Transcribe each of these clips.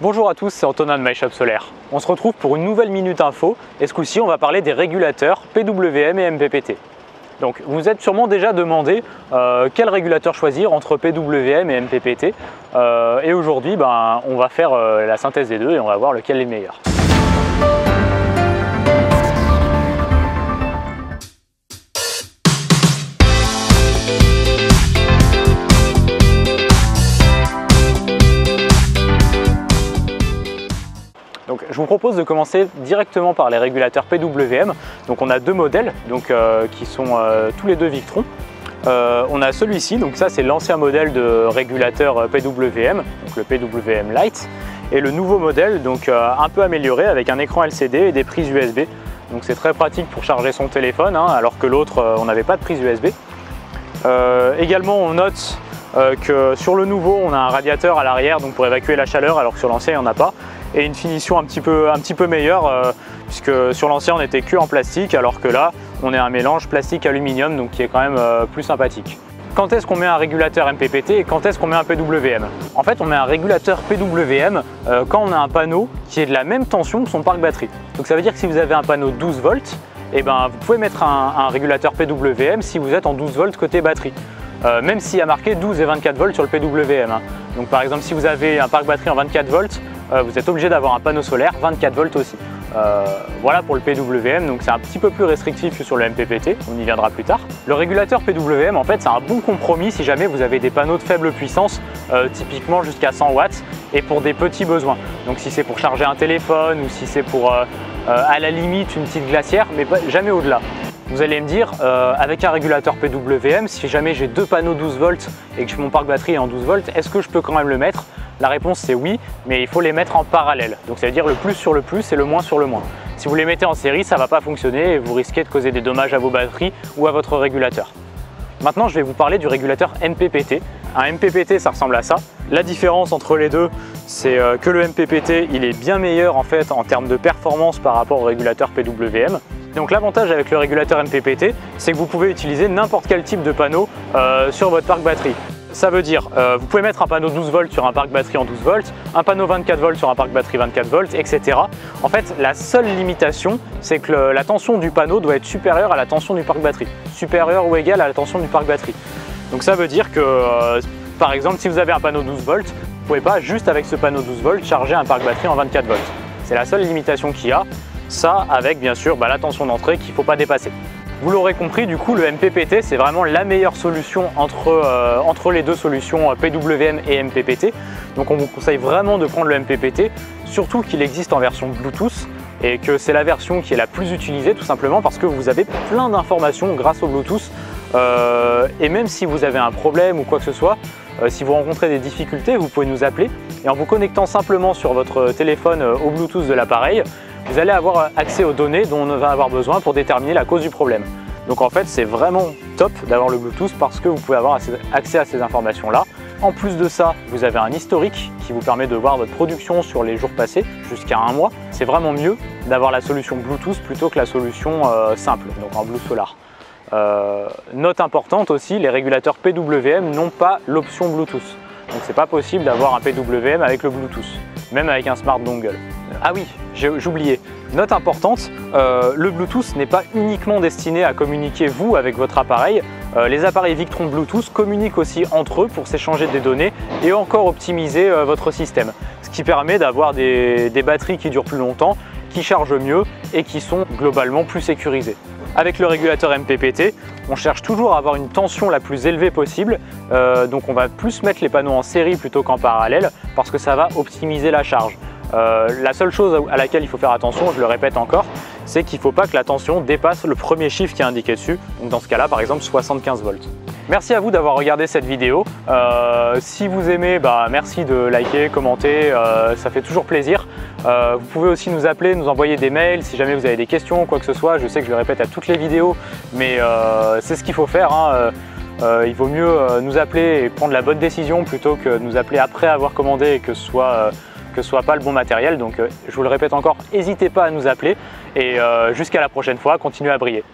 Bonjour à tous, c'est Antonin de MyShop Solaire. On se retrouve pour une nouvelle Minute Info et ce coup-ci on va parler des régulateurs PWM et MPPT. Donc vous vous êtes sûrement déjà demandé quel régulateur choisir entre PWM et MPPT et aujourd'hui on va faire la synthèse des deux et on va voir lequel est le meilleur. Donc, je vous propose de commencer directement par les régulateurs PWM. Donc on a deux modèles qui sont tous les deux Victron. On a celui-ci, donc ça c'est l'ancien modèle de régulateur PWM, donc le PWM Lite, et le nouveau modèle donc un peu amélioré avec un écran LCD et des prises USB. Donc c'est très pratique pour charger son téléphone, alors que l'autre on n'avait pas de prise USB. Également on note que sur le nouveau on a un radiateur à l'arrière donc pour évacuer la chaleur, alors que sur l'ancien il n'y en a pas. Et une finition un petit peu meilleure puisque sur l'ancien on était que en plastique, alors que là on est un mélange plastique-aluminium, donc qui est quand même plus sympathique. Quand est-ce qu'on met un régulateur MPPT et quand est-ce qu'on met un PWM? En fait on met un régulateur PWM quand on a un panneau qui est de la même tension que son parc batterie. Donc ça veut dire que si vous avez un panneau 12 volts, vous pouvez mettre un régulateur PWM si vous êtes en 12 volts côté batterie. Même s'il y a marqué 12 et 24 volts sur le PWM. Donc par exemple si vous avez un parc batterie en 24 volts, vous êtes obligé d'avoir un panneau solaire 24 volts aussi. Voilà pour le PWM, donc c'est un petit peu plus restrictif que sur le MPPT, on y viendra plus tard. Le régulateur PWM en fait c'est un bon compromis si jamais vous avez des panneaux de faible puissance, typiquement jusqu'à 100 watts et pour des petits besoins. Donc si c'est pour charger un téléphone ou si c'est pour à la limite une petite glacière, mais jamais au-delà. Vous allez me dire, avec un régulateur PWM, si jamais j'ai deux panneaux 12 volts et que mon parc batterie est en 12 volts, est-ce que je peux quand même le mettre? La réponse c'est oui, mais il faut les mettre en parallèle. Donc ça veut dire le plus sur le plus et le moins sur le moins. Si vous les mettez en série, ça ne va pas fonctionner et vous risquez de causer des dommages à vos batteries ou à votre régulateur. Maintenant, je vais vous parler du régulateur MPPT. Un MPPT, ça ressemble à ça. La différence entre les deux, c'est que le MPPT, il est bien meilleur en fait en termes de performance par rapport au régulateur PWM. Donc l'avantage avec le régulateur MPPT, c'est que vous pouvez utiliser n'importe quel type de panneau sur votre parc batterie. Ça veut dire, vous pouvez mettre un panneau 12 volts sur un parc batterie en 12 volts, un panneau 24 volts sur un parc batterie 24 volts, etc. En fait, la seule limitation, c'est que la tension du panneau doit être supérieure à la tension du parc batterie, supérieure ou égale à la tension du parc batterie. Donc ça veut dire que, par exemple, si vous avez un panneau 12 volts, vous ne pouvez pas juste avec ce panneau 12 volts charger un parc batterie en 24 volts. C'est la seule limitation qu'il y a, ça avec bien sûr la tension d'entrée qu'il ne faut pas dépasser. Vous l'aurez compris, du coup le MPPT c'est vraiment la meilleure solution entre les deux solutions PWM et MPPT. Donc on vous conseille vraiment de prendre le MPPT, surtout qu'il existe en version Bluetooth et que c'est la version qui est la plus utilisée tout simplement parce que vous avez plein d'informations grâce au Bluetooth. Et même si vous avez un problème ou quoi que ce soit, si vous rencontrez des difficultés, vous pouvez nous appeler et en vous connectant simplement sur votre téléphone au Bluetooth de l'appareil, vous allez avoir accès aux données dont on va avoir besoin pour déterminer la cause du problème. Donc en fait c'est vraiment top d'avoir le Bluetooth parce que vous pouvez avoir accès à ces informations là. En plus de ça, vous avez un historique qui vous permet de voir votre production sur les jours passés jusqu'à un mois. C'est vraiment mieux d'avoir la solution Bluetooth plutôt que la solution simple, donc en Blue Solar. Note importante aussi, les régulateurs PWM n'ont pas l'option Bluetooth. Donc c'est pas possible d'avoir un PWM avec le Bluetooth, même avec un Smart Dongle. Ah oui, j'oubliais. Note importante, le Bluetooth n'est pas uniquement destiné à communiquer vous avec votre appareil. Les appareils Victron Bluetooth communiquent aussi entre eux pour s'échanger des données et encore optimiser votre système. Ce qui permet d'avoir des batteries qui durent plus longtemps, qui chargent mieux et qui sont globalement plus sécurisées. Avec le régulateur MPPT, on cherche toujours à avoir une tension la plus élevée possible, donc on va plus mettre les panneaux en série plutôt qu'en parallèle parce que ça va optimiser la charge. La seule chose à laquelle il faut faire attention, je le répète encore, c'est qu'il ne faut pas que la tension dépasse le premier chiffre qui est indiqué dessus, donc dans ce cas-là par exemple 75 volts. Merci à vous d'avoir regardé cette vidéo. Si vous aimez, merci de liker, commenter, ça fait toujours plaisir. Vous pouvez aussi nous appeler, nous envoyer des mails si jamais vous avez des questions ou quoi que ce soit. Je sais que je le répète à toutes les vidéos, mais c'est ce qu'il faut faire. Il vaut mieux nous appeler et prendre la bonne décision plutôt que nous appeler après avoir commandé et que ce soit pas le bon matériel. Donc je vous le répète encore, n'hésitez pas à nous appeler et jusqu'à la prochaine fois, continuez à briller.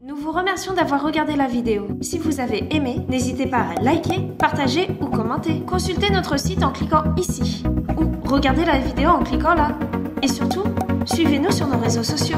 Nous vous remercions d'avoir regardé la vidéo. Si vous avez aimé, n'hésitez pas à liker, partager ou commenter. Consultez notre site en cliquant ici. Ou regardez la vidéo en cliquant là. Et surtout, suivez-nous sur nos réseaux sociaux.